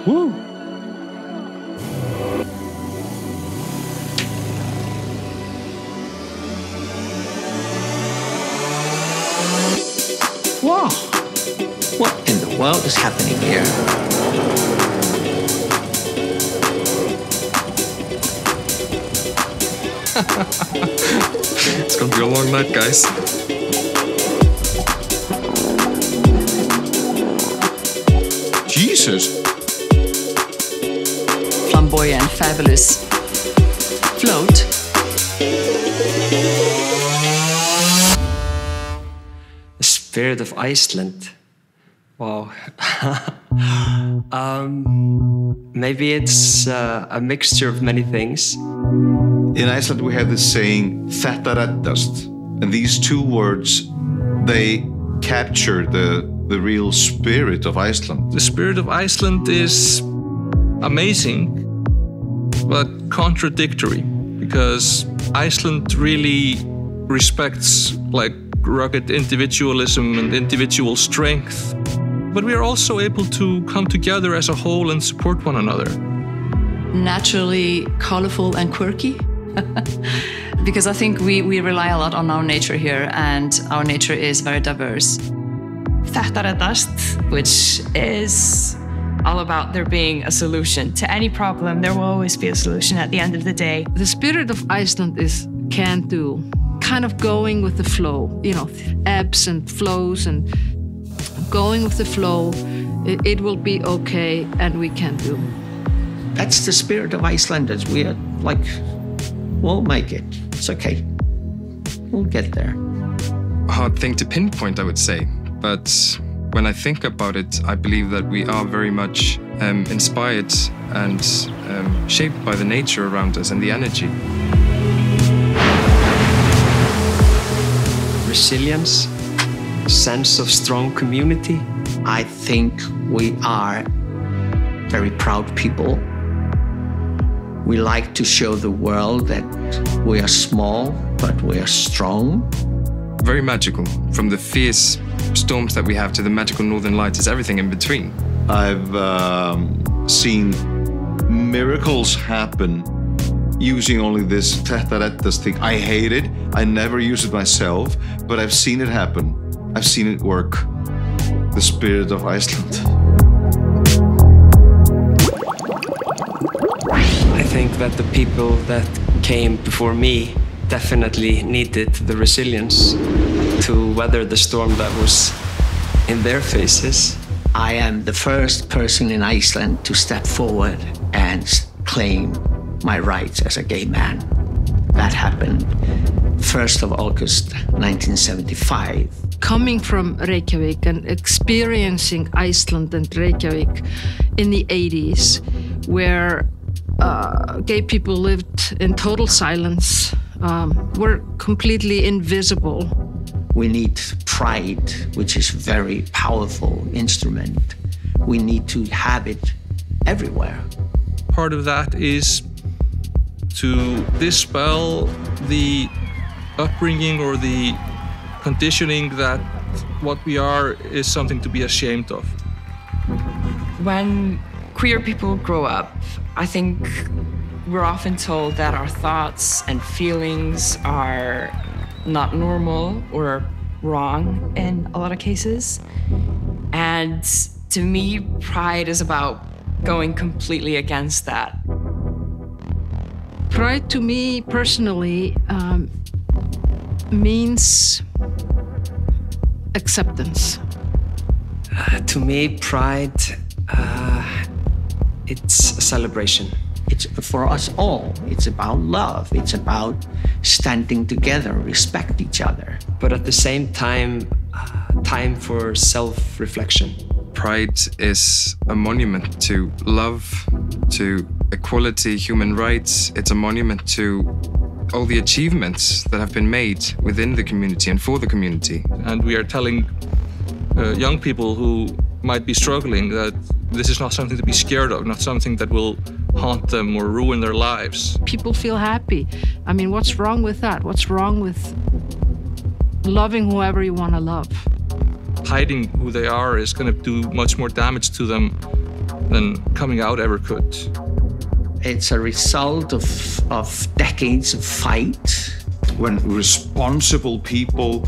Woo! Wow! What in the world is happening here? It's gonna be a long night, guys. Jesus! Flamboyant, fabulous. Float. The spirit of Iceland. Wow. Maybe it's a mixture of many things. In Iceland we have this saying, þetta reddast. And these two words, they capture the real spirit of Iceland. The spirit of Iceland is amazing, but contradictory, because Iceland really respects like rugged individualism and individual strength. But we are also able to come together as a whole and support one another. Naturally colorful and quirky. Because I think we rely a lot on our nature here, and our nature is very diverse. Þetta reddast, which is all about there being a solution to any problem. There will always be a solution at the end of the day. The spirit of Iceland is can do, kind of going with the flow, you know, ebbs and flows, and going with the flow. It will be okay, and we can do. That's the spirit of Icelanders. We are like, we'll make it. It's okay. We'll get there. A hard thing to pinpoint, I would say. But when I think about it, I believe that we are very much inspired and shaped by the nature around us and the energy. Resilience, sense of strong community. I think we are very proud people. We like to show the world that we are small, but we are strong. Very magical. From the fierce storms that we have to the magical northern lights, is everything in between. I've seen miracles happen using only this þetta reddast thing. I hate it. I never use it myself, but I've seen it happen. I've seen it work. The spirit of Iceland. I think that the people that came before me definitely needed the resilience to weather the storm that was in their faces. I am the first person in Iceland to step forward and claim my rights as a gay man. That happened 1st of August, 1975. Coming from Reykjavik and experiencing Iceland and Reykjavik in the 80s, where gay people lived in total silence, were completely invisible. We need pride, which is a very powerful instrument. We need to have it everywhere. Part of that is to dispel the upbringing or the conditioning that what we are is something to be ashamed of. When queer people grow up, I think we're often told that our thoughts and feelings are not normal or wrong in a lot of cases. And to me, Pride is about going completely against that. Pride to me personally means acceptance. To me, Pride, it's a celebration. It's for us all. It's about love. It's about standing together, respect each other. But at the same time, time for self-reflection. Pride is a monument to love, to equality, human rights. It's a monument to all the achievements that have been made within the community and for the community. And we are telling young people who might be struggling that this is not something to be scared of, not something that will haunt them or ruin their lives. People feel happy. I mean, what's wrong with that? What's wrong with loving whoever you want to love? Hiding who they are is going to do much more damage to them than coming out ever could. It's a result of decades of fight. When responsible people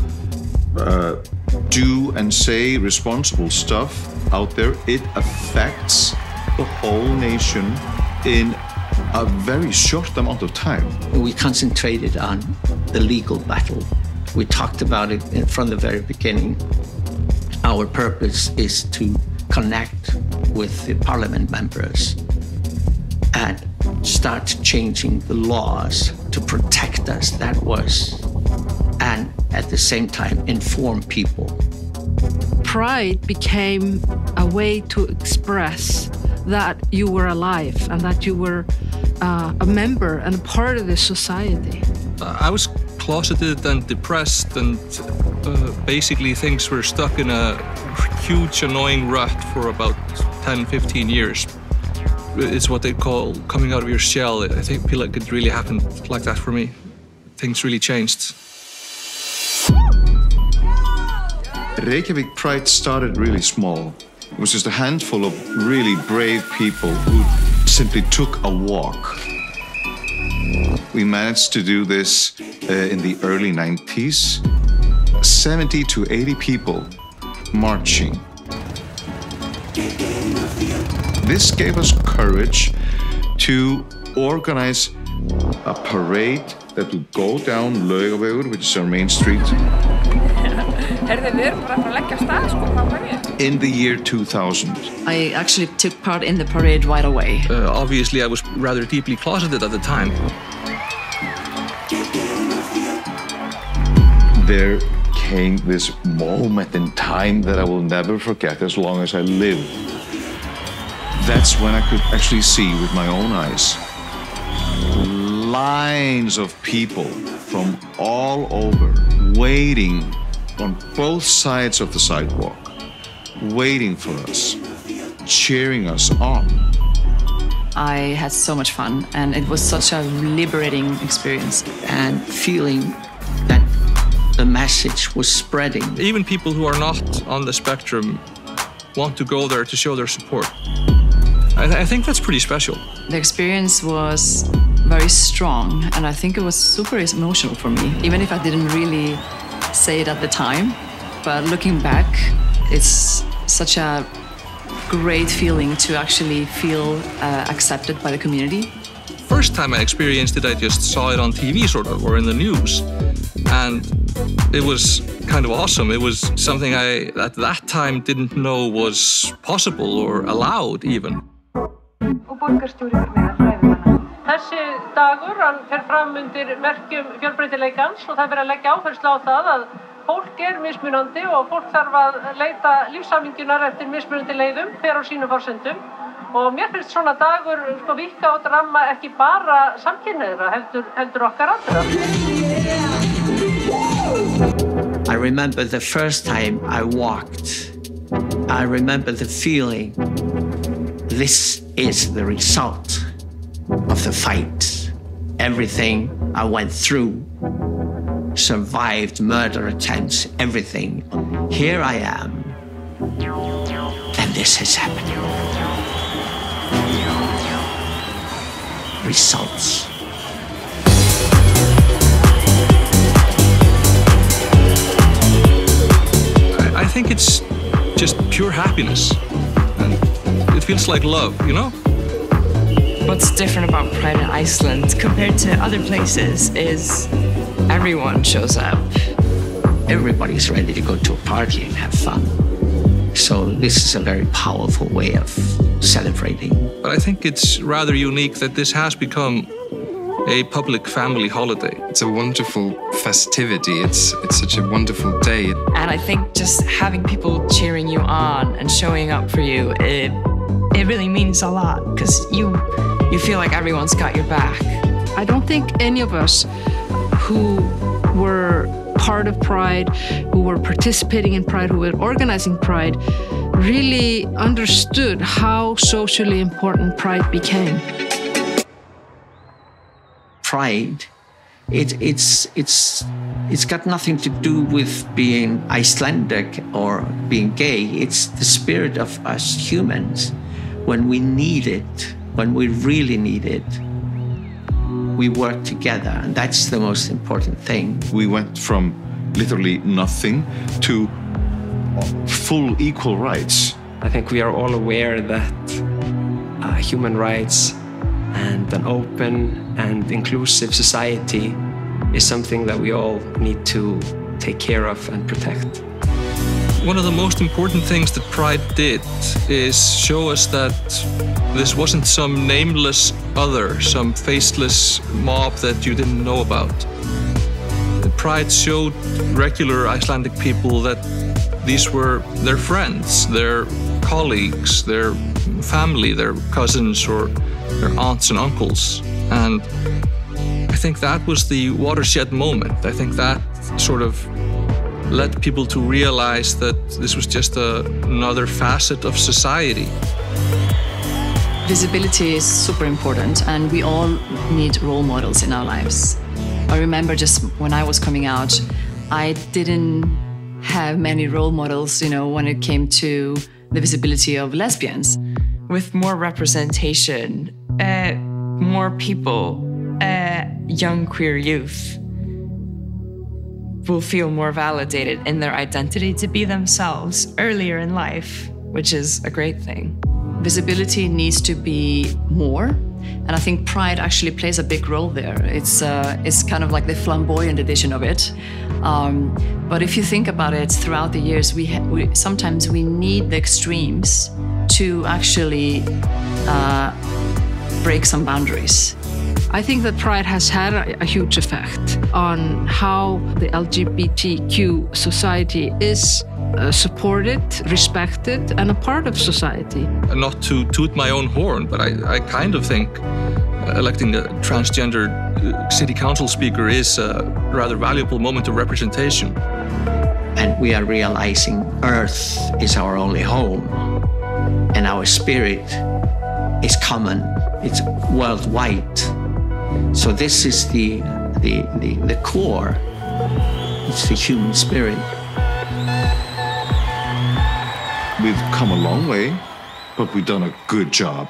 do and say responsible stuff out there, it affects the whole nation in a very short amount of time. We concentrated on the legal battle. We talked about it from the very beginning. Our purpose is to connect with the parliament members and start changing the laws to protect us. That was, and at the same time inform people. Pride became a way to express that you were alive and that you were a member and a part of this society. I was closeted and depressed, and basically things were stuck in a huge annoying rut for about 10-15 years. It's what they call coming out of your shell. I feel like it really happened like that for me. Things really changed. Reykjavik Pride started really small. It was just a handful of really brave people who simply took a walk. We managed to do this in the early 90s. 70 to 80 people marching. This gave us courage to organize a parade that would go down Laugavegur, which is our main street. In the year 2000. I actually took part in the parade right away. Obviously, I was rather deeply closeted at the time. There came this moment in time that I will never forget as long as I live. That's when I could actually see with my own eyes lines of people from all over waiting on both sides of the sidewalk, waiting for us, cheering us on. I had so much fun, and it was such a liberating experience. And feeling that the message was spreading. Even people who are not on the spectrum want to go there to show their support. I think that's pretty special. The experience was very strong, and I think it was super emotional for me, even if I didn't really say it at the time. But looking back, it's such a great feeling to actually feel accepted by the community. First time I experienced it, I just saw it on TV, sort of, or in the news. And it was kind of awesome. It was something I, at that time, didn't know was possible or allowed, even. Þessi dagur, hann fer fram undir merkjum fjölbreytileikans og það verður að leggja áherslu á það að fólk mismunandi og fólk þarf að leita lífshamingjunar eftir mismunandi leiðum, hver á sínum forsendum. Og mér finnst svona dagur víkka og ramma ekki bara samkynhneigðra, heldur okkar allra. I remember the first time I walked. I remember the feeling. This is the result of the fight. Everything I went through, survived murder attempts, everything. Here I am, and this has happened. Results. I think it's just pure happiness. And it feels like love, you know? What's different about Pride in Iceland compared to other places is everyone shows up. Everybody's ready to go to a party and have fun. So this is a very powerful way of celebrating. But I think it's rather unique that this has become a public family holiday. It's a wonderful festivity. It's such a wonderful day. And I think just having people cheering you on and showing up for you, it really means a lot because you feel like everyone's got your back. I don't think any of us who were part of Pride, who were participating in Pride, who were organizing Pride, really understood how socially important Pride became. Pride, it's got nothing to do with being Icelandic or being gay. It's the spirit of us humans. when we need it, when we really need it, we work together, and that's the most important thing. We went from literally nothing to full equal rights. I think we are all aware that human rights and an open and inclusive society is something that we all need to take care of and protect. One of the most important things that Pride did is show us that this wasn't some nameless other, some faceless mob that you didn't know about. Pride showed regular Icelandic people that these were their friends, their colleagues, their family, their cousins or their aunts and uncles. And I think that was the watershed moment. I think that sort of led people to realize that this was just another facet of society. Visibility is super important, and we all need role models in our lives. I remember just when I was coming out, I didn't have many role models, when it came to the visibility of lesbians. With more representation, more people, young queer youth will feel more validated in their identity to be themselves earlier in life, which is a great thing. Visibility needs to be more, and I think Pride actually plays a big role there. It's kind of like the flamboyant edition of it. But if you think about it, throughout the years, sometimes we need the extremes to actually break some boundaries. I think that Pride has had a huge effect on how the LGBTQ society is supported, respected, and a part of society. Not to toot my own horn, but I kind of think electing a transgender city council speaker is a rather valuable moment of representation. And we are realizing Earth is our only home, and our spirit is common, it's worldwide. So this is the core, it's the human spirit. We've come a long way, but we've done a good job.